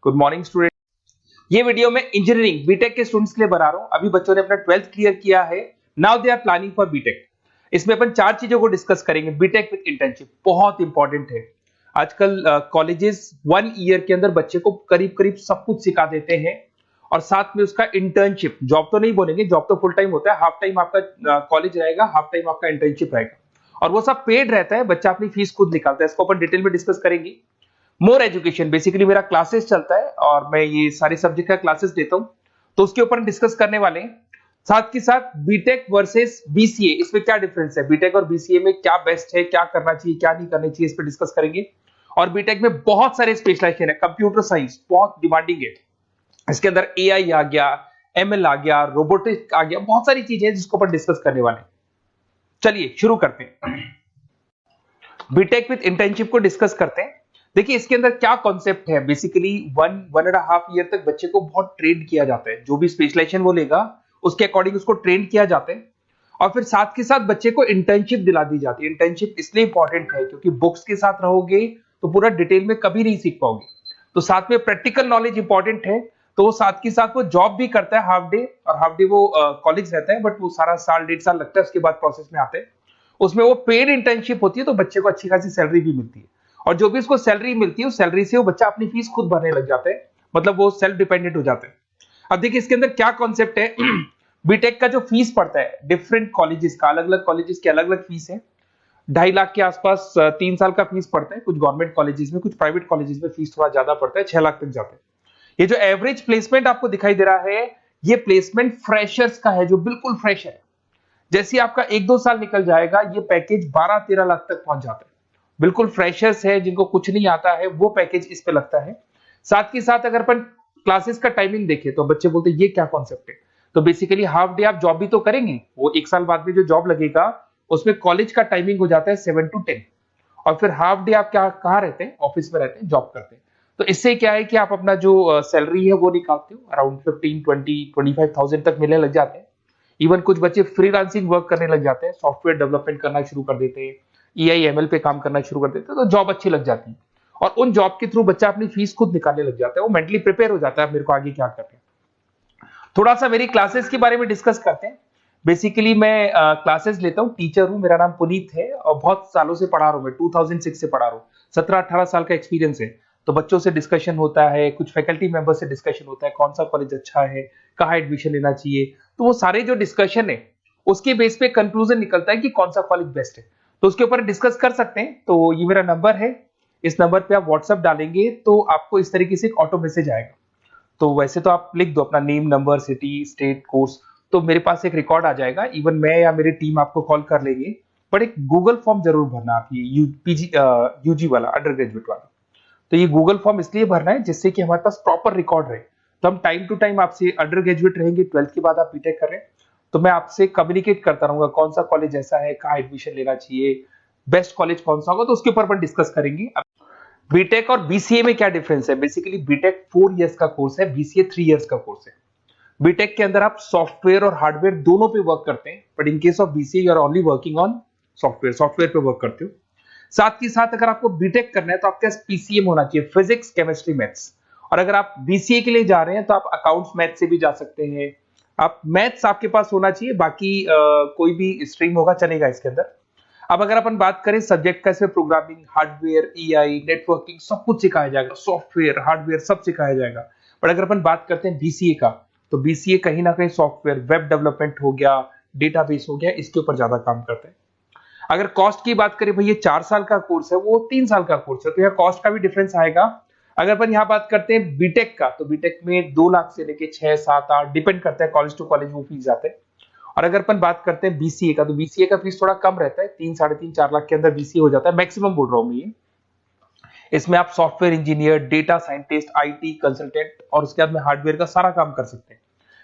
Good morning student. ये video मैं engineering BTech के स्टूडेंट्स के लिए बना रहा हूं। अभी बच्चों ने अपना 12th क्लियर किया है, now they are planning for BTech. इसमें अपन 4 चीजों को डिस्कस करेंगे। बीटेक विद इंटर्नशिप बहुत इंपॉर्टेंट है। आजकल कॉलेजेस 1 ईयर के अंदर बच्चे को करीब करीब सब कुछ सिखा देते हैं और साथ में उसका इंटर्नशिप, जॉब तो नहीं बोलेंगे, जॉब तो फुल टाइम होता है, हाफ टाइम आपका कॉलेज रहेगा, हाफ टाइम आपका इंटर्नशिप रहेगा और वो सब पेड रहता है। बच्चा अपनी फीस खुद निकालता है। इसको अपन डिटेल में डिस्कस करेंगे। मोर एजुकेशन, बेसिकली मेरा क्लासेस चलता है और मैं ये सारे सब्जेक्ट का क्लासेस देता हूं, तो उसके ऊपर डिस्कस करने वाले हैं। साथ के साथ बीटेक वर्सेस बीसीए, इसमें क्या डिफरेंस है, बीटेक और बीसीए में क्या बेस्ट है, क्या करना चाहिए, क्या नहीं करना चाहिए, इस पर डिस्कस करेंगे। और बीटेक में बहुत सारे स्पेशलाइजेशन है। कंप्यूटर साइंस बहुत डिमांडिंग है, इसके अंदर एआई आ गया, एमएल आ गया, रोबोटिक्स आ गया, बहुत सारी चीजें हैं जिसको अपन डिस्कस करने वाले हैं। चलिए शुरू करते हैं। बीटेक विद इंटर्नशिप को डिस्कस करते हैं। देखिए इसके अंदर क्या कॉन्सेप्ट है। बेसिकली 1.5 ईयर तक बच्चे को बहुत ट्रेन किया जाता है। जो भी स्पेशलाइजेशन वो लेगा उसके अकॉर्डिंग उसको ट्रेन किया जाता है और फिर साथ के साथ बच्चे को इंटर्नशिप दिला दी जाती है। इंटर्नशिप इसलिए इंपॉर्टेंट है क्योंकि बुक्स के साथ रहोगे तो पूरा डिटेल में कभी नहीं सीख पाओगे, तो साथ में प्रैक्टिकल नॉलेज इंपॉर्टेंट है। तो वो साथ के साथ वो जॉब भी करता है हाफ डे, और हाफ डे वो कॉलेज रहता है, बट वो सारा साल 1.5 साल लगता है, उसके बाद प्रोसेस में आते हैं। उसमें वो पेड इंटर्नशिप होती है, तो बच्चे को अच्छी खासी सैलरी भी मिलती है और जो भी उसको सैलरी मिलती है उस सैलरी से वो बच्चा अपनी फीस खुद भरने लग जाता है, मतलब वो सेल्फ डिपेंडेंट हो जाता है। अब देखिए इसके अंदर क्या कॉन्सेप्ट है। बीटेक का जो फीस पड़ता है डिफरेंट कॉलेजेस का, अलग अलग कॉलेजेस की अलग अलग फीस है। 2.5 लाख के आसपास 3 साल का फीस पड़ता है। कुछ गवर्नमेंट कॉलेजेस में, कुछ प्राइवेट कॉलेजेस में फीस थोड़ा ज्यादा पड़ता है, 6 लाख तक जाता है। ये जो एवरेज प्लेसमेंट आपको दिखाई दे रहा है, ये प्लेसमेंट फ्रेशर्स का है, जो बिल्कुल फ्रेश है। जैसे आपका 1-2 साल निकल जाएगा, ये पैकेज 12-13 लाख तक पहुंच जाता है। बिल्कुल फ्रेशर्स है, जिनको कुछ नहीं आता है, वो पैकेज इस पे लगता है। साथ के साथ अगर अपन क्लासेस का टाइमिंग देखें तो बच्चे बोलते हैं ये क्या कॉन्सेप्ट है। तो बेसिकली हाफ डे आप जॉब भी तो करेंगे, वो 1 साल बाद में जो जॉब लगेगा उसमें कॉलेज का टाइमिंग हो जाता है 7 to 10 और फिर हाफ डे आप क्या कहाँ रहते हैं, ऑफिस में रहते हैं, जॉब करते हैं। तो इससे क्या है कि आप अपना जो सैलरी है वो निकालते हो, अराउंड 15, 20, 25,000 तक मिलने लग जाते हैं। इवन कुछ बच्चे फ्रीलांसिंग वर्क करने लग जाते हैं, सॉफ्टवेयर डेवलपमेंट करना शुरू कर देते हैं, EIML पे काम करना शुरू कर देते हैं, तो जॉब अच्छी लग जाती है और उन जॉब के थ्रू बच्चा अपनी फीस खुद निकालने लग जाता है। वो मेंटली प्रिपेयर हो जाता है मेरे को आगे क्या करना है। थोड़ा सा मेरी क्लासेस के बारे में डिस्कस करते हैं। बेसिकली मैं क्लासेस लेता हूँ, टीचर हूँ, मेरा नाम पुनीत है और बहुत सालों से पढ़ा रहा हूँ मैं, 2006 से पढ़ा रहा हूँ, 17-18 साल का एक्सपीरियंस है। तो बच्चों से डिस्कशन होता है, कुछ फैकल्टी मेंबर से डिस्कशन होता है, कौन सा कॉलेज अच्छा है, कहाँ एडमिशन लेना चाहिए। तो वो सारे जो डिस्कशन है उसके बेस पे कंक्लूजन निकलता है कि कौन सा कॉलेज बेस्ट है, तो उसके ऊपर डिस्कस कर सकते हैं। तो ये मेरा नंबर है, इस नंबर पे आप व्हाट्सएप डालेंगे तो आपको इस तरीके से एक ऑटो मैसेज आएगा। तो वैसे तो आप लिख दो अपना name, number, city, state, course, तो मेरे पास एक रिकॉर्ड आ जाएगा। इवन मैं या मेरी टीम आपको कॉल कर लेंगे, पर एक गूगल फॉर्म जरूर भरना आप, ये यूजी वाला, अंडर ग्रेजुएट वाला। तो ये गूगल फॉर्म इसलिए भरना है जिससे कि हमारे पास प्रॉपर रिकॉर्ड रहे। तो हम टाइम टू टाइम आपसे, अंडर ग्रेजुएट रहेंगे, 12th के बाद आप बीटेक कर रहे हैं, तो मैं आपसे कम्युनिकेट करता रहूंगा कौन सा कॉलेज ऐसा है, कहाँ एडमिशन लेना चाहिए, बेस्ट कॉलेज कौन सा होगा, तो उसके ऊपर अपन डिस्कस करेंगे। बीटेक और बीसीए में क्या डिफरेंस है। बेसिकली बीटेक 4 इयर्स का कोर्स है, बीसीए 3 इयर्स का कोर्स है। बीटेक के अंदर आप सॉफ्टवेयर और हार्डवेयर दोनों पे वर्क करते हैं, but in case of BCA you are only working on software पे वर्क करते हो। साथ ही साथ अगर आपको बीटेक करना है तो आपके पास पीसीएम होना चाहिए, फिजिक्स, केमिस्ट्री, मैथ्स। और अगर आप बीसीए के लिए जा रहे हैं तो आप अकाउंट्स मैथ से भी जा सकते हैं। आप मैथ्स आपके पास होना चाहिए, बाकी कोई भी स्ट्रीम होगा चलेगा इसके अंदर। अब अगर अपन बात करें सब्जेक्ट का, इसमें प्रोग्रामिंग, हार्डवेयर, EI, नेटवर्किंग सब कुछ सिखाया जाएगा, सॉफ्टवेयर, हार्डवेयर सब सिखाया जाएगा। पर अगर अपन बात करते हैं बीसीए का, तो बीसीए कहीं ना कहीं सॉफ्टवेयर, वेब डेवलपमेंट हो गया, डेटाबेस हो गया, इसके ऊपर ज्यादा काम करते हैं। अगर कॉस्ट की बात करें, भाई ये 4 साल का कोर्स है, वो 3 साल का कोर्स है, तो यहाँ कॉस्ट का भी डिफरेंस आएगा। अगर अपन यहाँ बात करते हैं बीटेक का, तो बीटेक में 2 लाख से लेके 6, 7, 8 डिपेंड करता है, कॉलेज टू कॉलेज वो फीस जाते हैं। और अगर अपन बात करते हैं बीसीए का, तो बीसीए का फीस थोड़ा कम रहता है, 3, 3.5, 4 लाख के अंदर बीसीए हो जाता है, मैक्सिमम बोल रहा हूँ मैं ये। इसमें आप software engineer, data scientist, IT consultant और उसके बाद में हार्डवेयर का सारा काम कर सकते हैं।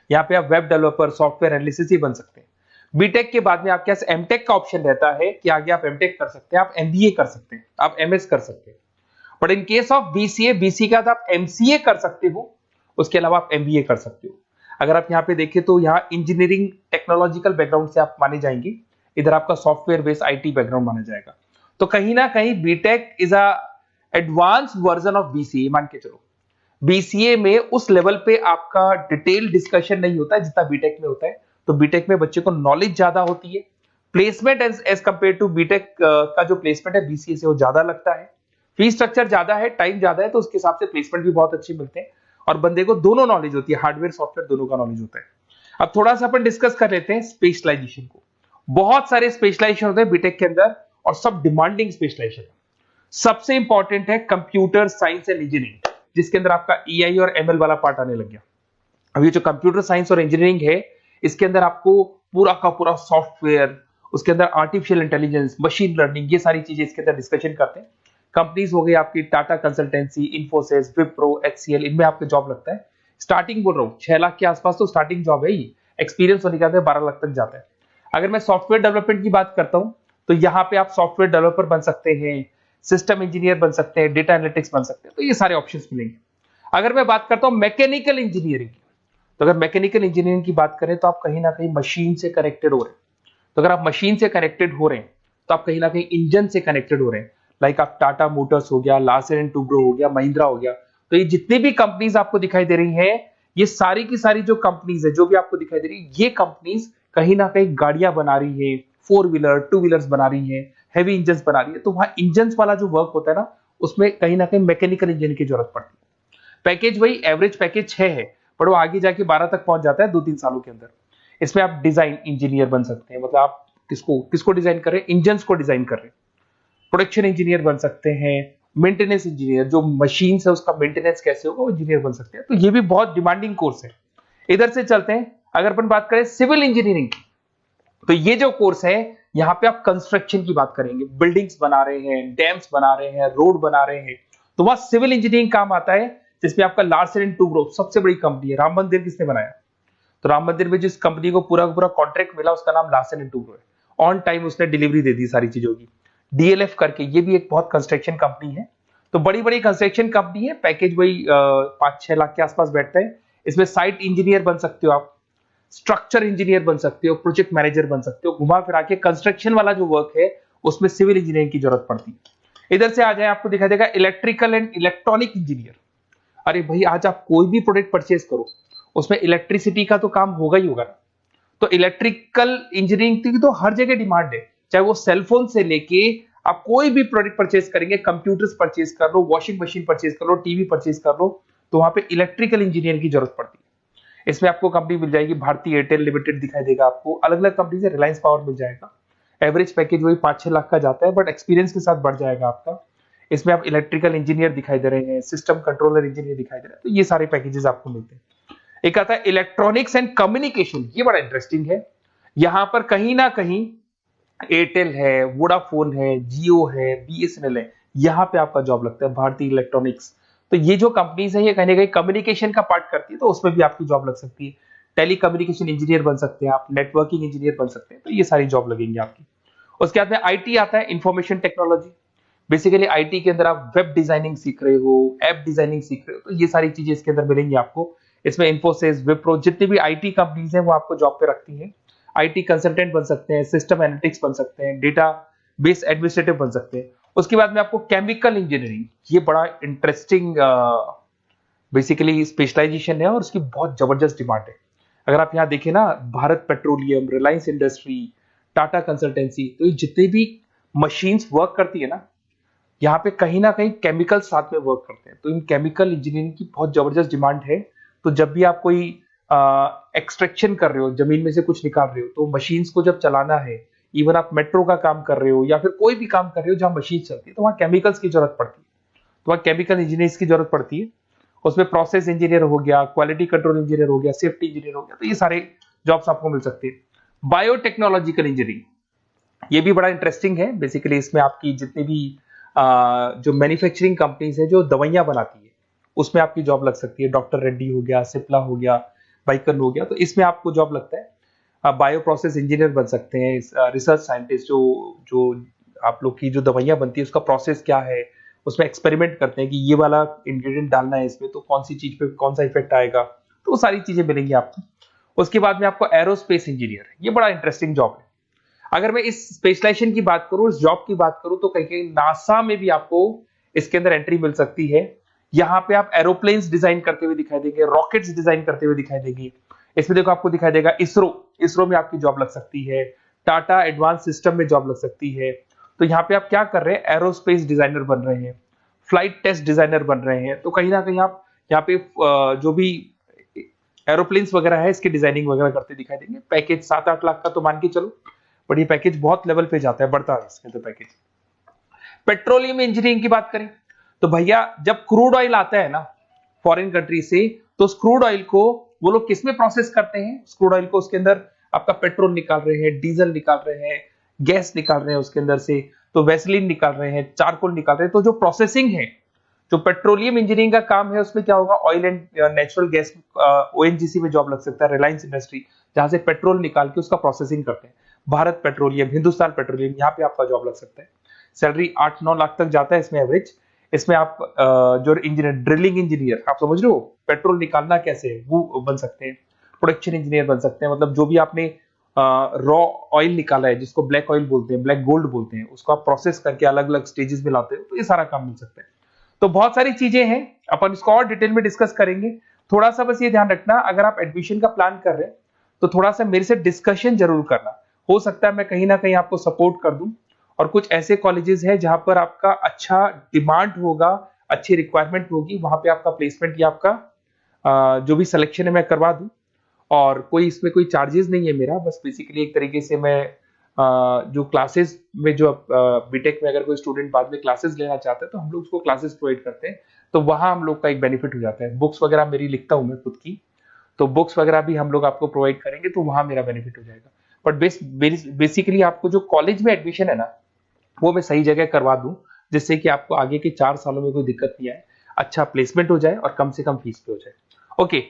यहाँ पे आप वेब डेवलपर, सॉफ्टवेयर एनालिसिस ही बन सकते हैं। बीटेक के बाद में आपके पास एमटेक का ऑप्शन रहता है कि आगे आप एमटेक कर सकते हैं, आप एमबीए कर सकते हैं, आप एमएस कर सकते हैं। But in case of BCA, BC का आप एमसीए कर सकते हो, उसके अलावा आप एमबीए कर सकते हो। अगर आप यहाँ पे देखें तो यहाँ इंजीनियरिंग टेक्नोलॉजिकल बैकग्राउंड से आप माने जाएंगे, इधर आपका सॉफ्टवेयर बेस्ड आईटी बैकग्राउंड माना जाएगा। तो कहीं ना कहीं BTech is a advance version of BCA, मान के चलो। बीसीए में उस लेवल पे आपका डिटेल डिस्कशन नहीं होता है जितना बीटेक में होता है। तो बीटेक में बच्चे को नॉलेज ज्यादा होती है, placement as compare to BTech का जो प्लेसमेंट है बीसीए से वो ज्यादा लगता है, फीस स्ट्रक्चर ज्यादा है, टाइम ज्यादा है, तो उसके हिसाब से प्लेसमेंट भी बहुत अच्छी मिलते हैं और बंदे को दोनों नॉलेज होती है, हार्डवेयर सॉफ्टवेयर दोनों का नॉलेज होता है। अब थोड़ा सा अपन डिस्कस कर लेते हैं स्पेशलाइजेशन को। बहुत सारे स्पेशलाइजेशन होते हैं बीटेक के अंदर और सब डिमांडिंग स्पेशलाइजेशन। सबसे इंपॉर्टेंट है कंप्यूटर साइंस एंड इंजीनियरिंग, जिसके अंदर आपका ईआई और एमएल वाला पार्ट आने लग गया। अब ये जो कंप्यूटर साइंस और इंजीनियरिंग है, इसके अंदर आपको पूरा का पूरा सॉफ्टवेयर, उसके अंदर आर्टिफिशियल इंटेलिजेंस, मशीन लर्निंग, ये सारी चीजें इसके अंदर डिस्कशन करते हैं। कंपनीज हो गई आपकी टाटा कंसल्टेंसी, इन्फोसिस, विप्रो, एचसीएल, इनमें आपका जॉब लगता है। स्टार्टिंग बोल रहा हूँ 6 लाख के आसपास तो स्टार्टिंग जॉब है ही, एक्सपीरियंस होने के बाद 12 लाख तक जाता है। अगर मैं सॉफ्टवेयर डेवलपमेंट की बात करता हूँ तो यहाँ पे आप सॉफ्टवेयर डेवलपर बन सकते हैं, सिस्टम इंजीनियर बन सकते हैं, डेटा एनालिटिक्स बन सकते हैं, तो ये सारे ऑप्शंस मिलेंगे। अगर मैं बात करता हूँ मैकेनिकल इंजीनियरिंग की, तो अगर मैकेनिकल इंजीनियरिंग की बात करें तो आप कहीं ना कहीं मशीन से कनेक्टेड हो रहे हैं। तो अगर आप मशीन से कनेक्टेड हो रहे हैं तो आप कहीं ना कहीं इंजन से कनेक्टेड हो रहे हैं। लाइक आप टाटा मोटर्स हो गया, लार्सन एंड टुब्रो हो गया, महिंद्रा हो गया, तो ये जितनी भी कंपनीज आपको दिखाई दे रही हैं, ये सारी की सारी जो कंपनीज है जो भी आपको दिखाई दे रही है, ये कंपनीज कहीं ना कहीं गाड़ियां बना रही है, 4 व्हीलर 2 व्हीलर्स बना रही है, हैवी इंजन बना रही है। तो वहां इंजन वाला जो वर्क होता है ना, उसमें कहीं ना कहीं मैकेनिकल इंजीनियर की जरूरत पड़ती है। पैकेज वही एवरेज पैकेज 6 है, पर वो आगे जाके 12 तक पहुंच जाता है 2-3 सालों के अंदर। इसमें आप डिजाइन इंजीनियर बन सकते हैं, मतलब आप किसको डिजाइन कर रहे हैं, इंजन को डिजाइन कर रहे हैं। प्रोडक्शन इंजीनियर बन सकते हैं, मेंटेनेंस इंजीनियर, जो मशीन है उसका मेंटेनेंस कैसे होगा वो इंजीनियर बन सकते हैं। तो ये भी बहुत डिमांडिंग कोर्स है। इधर से चलते हैं, अगर अपन बात करें सिविल इंजीनियरिंग की, तो ये जो कोर्स है यहाँ पे आप कंस्ट्रक्शन की बात करेंगे, बिल्डिंग्स बना रहे हैं, डैम्स बना रहे हैं, रोड बना रहे हैं, तो वहां सिविल इंजीनियरिंग काम आता है, जिसमें आपका लार्सन एंड टुब्रो सबसे बड़ी कंपनी है। राम मंदिर किसने बनाया? तो राम मंदिर में जिस कंपनी को पूरा पूरा कॉन्ट्रैक्ट मिला उसका नाम लार्सन एंड टुब्रो है। ऑन टाइम उसने डिलीवरी दे दी सारी चीजों की। डीएलएफ करके ये भी एक बहुत कंस्ट्रक्शन कंपनी है। तो बड़ी बड़ी कंस्ट्रक्शन कंपनी है, पैकेज वही 5-6 लाख के आसपास बैठता है। इसमें साइट इंजीनियर बन सकते हो आप, स्ट्रक्चर इंजीनियर बन सकते हो, प्रोजेक्ट मैनेजर बन सकते हो। घुमा फिरा के कंस्ट्रक्शन वाला जो वर्क है उसमें सिविल इंजीनियरिंग की जरूरत पड़ती है। इधर से आ जाए, आपको दिखाई देगा इलेक्ट्रिकल एंड इलेक्ट्रॉनिक इंजीनियर। अरे भाई, आज आप कोई भी प्रोडक्ट परचेज करो उसमें इलेक्ट्रिसिटी का तो काम होगा ही होगा ना। तो इलेक्ट्रिकल इंजीनियरिंग की तो हर जगह डिमांड है, चाहे वो सेलफोन से लेके आप कोई भी प्रोडक्ट परचेज करेंगे, कंप्यूटर्स परचेज कर लो, वॉशिंग मशीन परचेज कर लो, टीवी परचेज कर लो, तो वहां पे इलेक्ट्रिकल इंजीनियर की जरूरत पड़ती है। इसमें आपको कंपनी मिल जाएगी, भारतीय एयरटेल लिमिटेड दिखाई देगा आपको, अलग अलग कंपनी से, रिलायंस पावर मिल जाएगा। एवरेज पैकेज वही 5-6 लाख का जाता है, बट एक्सपीरियंस के साथ बढ़ जाएगा आपका। इसमें आप इलेक्ट्रिकल इंजीनियर दिखाई दे रहे हैं, सिस्टम कंट्रोलर इंजीनियर दिखाई दे रहे हैं, तो ये सारे पैकेजेस आपको मिलते हैं। एक आता है इलेक्ट्रॉनिक्स एंड कम्युनिकेशन, ये बड़ा इंटरेस्टिंग है। यहां पर कहीं ना कहीं एयरटेल है, वोडाफोन है, जियो है, बीएसएनएल है, यहां पे आपका जॉब लगता है, भारतीय इलेक्ट्रॉनिक्स। तो ये जो कंपनीज है ये कहीं ना कहीं कम्युनिकेशन का पार्ट करती है, तो उसमें भी आपकी जॉब लग सकती है। टेली कम्युनिकेशन इंजीनियर बन सकते हैं आप, नेटवर्किंग इंजीनियर बन सकते हैं, तो ये सारी जॉब लगेंगी आपकी। उसके बाद में आईटी आता है, इंफॉर्मेशन टेक्नोलॉजी। बेसिकली आईटी के अंदर आप वेब डिजाइनिंग सीख रहे हो, ऐप डिजाइनिंग सीख रहे हो, तो ये सारी चीजें इसके अंदर मिलेंगी आपको। इसमें इन्फोसिस, विप्रो, जितनी भी आईटी कंपनीज हैं वो आपको जॉब पे रखती हैं। आईटी कंसल्टेंट बन सकते हैं, सिस्टम एनालिटिक्स बन सकते हैं, डेटा बेस एडमिनिस्ट्रेटिव बन सकते हैं। उसके बाद में आपको केमिकल इंजीनियरिंग, ये बड़ा इंटरेस्टिंग बेसिकली स्पेशलाइजेशन है और उसकी बहुत जबरदस्त डिमांड है। अगर आप यहाँ देखें ना, Bharat petroleum, Reliance industry, Tata consultancy, तो ये जितनी भी मशीन्स वर्क करती है ना, यहाँ पे कहीं ना कहीं केमिकल साथ में वर्क करते हैं। तो इन केमिकल इंजीनियरिंग की बहुत जबरदस्त डिमांड है। तो जब भी आप कोई एक्सट्रैक्शन कर रहे हो, जमीन में से कुछ निकाल रहे हो, तो मशीन्स को जब चलाना है, इवन आप मेट्रो का काम कर रहे हो या फिर कोई भी काम कर रहे हो जहां मशीन चलती है, तो वहां केमिकल्स की जरूरत पड़ती है, तो वहां केमिकल इंजीनियर्स की जरूरत पड़ती है। उसमें प्रोसेस इंजीनियर हो गया, क्वालिटी कंट्रोल इंजीनियर हो गया, सेफ्टी इंजीनियर हो गया, तो ये सारे जॉब्स आपको मिल सकते हैं। बायोटेक्नोलॉजिकल इंजीनियरिंग, ये भी बड़ा इंटरेस्टिंग है। बेसिकली इसमें आपकी जितनी भी जो मैन्युफैक्चरिंग कंपनीज है जो दवाइयां बनाती है, उसमें आपकी जॉब लग सकती है। डॉक्टर रेड्डी हो गया, सिप्ला हो गया, बाइकन हो गया, तो इसमें आपको जॉब लगता है। बायो प्रोसेस इंजीनियर बन सकते हैं, रिसर्च साइंटिस्ट, जो आप लोग की जो दवाइयां बनती है उसका प्रोसेस क्या है, उसमें एक्सपेरिमेंट करते हैं कि ये वाला इंग्रेडिएंट डालना है इसमें तो कौन सी चीज पे कौन सा इफेक्ट आएगा, तो वो सारी चीजें मिलेंगी आपको। उसके बाद में आपको एरोस्पेस इंजीनियर, ये बड़ा इंटरेस्टिंग जॉब है। अगर मैं इस स्पेशलाइजेशन की बात करूं, इस जॉब की बात करूं, तो कहीं कहीं नासा में भी आपको इसके अंदर एंट्री मिल सकती है, यहाँ पे आप एरोप्लेन्स डिजाइन करते हुए दिखाई देंगे, रॉकेट्स डिजाइन करते हुए दिखाई देंगे। इसमें देखो आपको दिखाई देगा इसरो में आपकी जॉब लग सकती है, टाटा एडवांस सिस्टम में जॉब लग सकती है। तो यहाँ पे आप क्या कर रहे हैं, एरोस्पेस डिजाइनर बन रहे हैं, फ्लाइट टेस्ट डिजाइनर बन रहे हैं। तो कहीं ना कहीं आप यहाँ पे जो भी एरोप्लेन्स वगैरह है इसकी डिजाइनिंग वगैरह करते दिखाई देंगे। पैकेज 7-8 लाख का तो मान के चलो, बट ये पैकेज बहुत लेवल पे जाता है, बढ़ता है इसमें तो पैकेज। पेट्रोलियम इंजीनियरिंग की बात करें तो भैया जब क्रूड ऑयल आता है ना फॉरेन कंट्री से, तो उस क्रूड ऑयल को वो लोग किस में प्रोसेस करते हैं, क्रूड ऑयल को उसके अंदर आपका पेट्रोल निकाल रहे हैं, डीजल निकाल रहे हैं, गैस निकाल रहे हैं उसके अंदर से, तो वैसलीन निकाल रहे हैं, चारकोल निकाल रहे हैं। तो जो प्रोसेसिंग है, जो पेट्रोलियम इंजीनियरिंग का काम है, उसमें क्या होगा, oil and natural gas, ONGC में जॉब लग सकता है, रिलायंस इंडस्ट्री जहां से पेट्रोल निकाल के उसका प्रोसेसिंग करते हैं, भारत पेट्रोलियम, हिंदुस्तान पेट्रोलियम, यहाँ पे आपका जॉब लग सकता है। सैलरी 8-9 लाख तक जाता है इसमें एवरेज। इसमें आप जो इंजीनियर, ड्रिलिंग इंजीनियर, आप समझ रहे हो पेट्रोल निकालना कैसे है, वो बन सकते हैं। प्रोडक्शन इंजीनियर बन सकते हैं, मतलब जो भी आपने रॉ ऑयल निकाला है, जिसको ब्लैक ऑयल बोलते हैं, ब्लैक गोल्ड बोलते हैं, उसको आप प्रोसेस करके अलग अलग स्टेजेस में लाते हो, तो ये सारा काम मिल सकता है। तो बहुत सारी चीजें हैं, अपन इसको और डिटेल में डिस्कस करेंगे। थोड़ा सा बस ये ध्यान रखना, अगर आप एडमिशन का प्लान कर रहे हैं तो थोड़ा सा मेरे से डिस्कशन जरूर करना। हो सकता है मैं कहीं ना कहीं आपको सपोर्ट कर दूं, और कुछ ऐसे कॉलेजेस हैं जहां पर आपका अच्छा डिमांड होगा, अच्छी रिक्वायरमेंट होगी, वहां पे आपका प्लेसमेंट या आपका जो भी सिलेक्शन है मैं करवा दूं। और कोई इसमें कोई चार्जेस नहीं है मेरा, बस बेसिकली एक तरीके से मैं जो क्लासेस में, जो बीटेक में अगर कोई स्टूडेंट बाद में क्लासेस लेना चाहता है तो हम लोग उसको क्लासेस प्रोवाइड करते हैं, तो वहां हम लोग का एक बेनिफिट हो जाता है। बुक्स वगैरह मेरी लिखता हूं मैं खुद की, तो बुक्स वगैरह भी हम लोग आपको प्रोवाइड करेंगे, तो वहां मेरा बेनिफिट हो जाएगा। बट बेसिकली आपको जो कॉलेज में एडमिशन है ना, वो मैं सही जगह करवा दूं, जिससे कि आपको आगे के 4 सालों में कोई दिक्कत नहीं आए, अच्छा प्लेसमेंट हो जाए और कम से कम फीस पे हो जाए। ओके।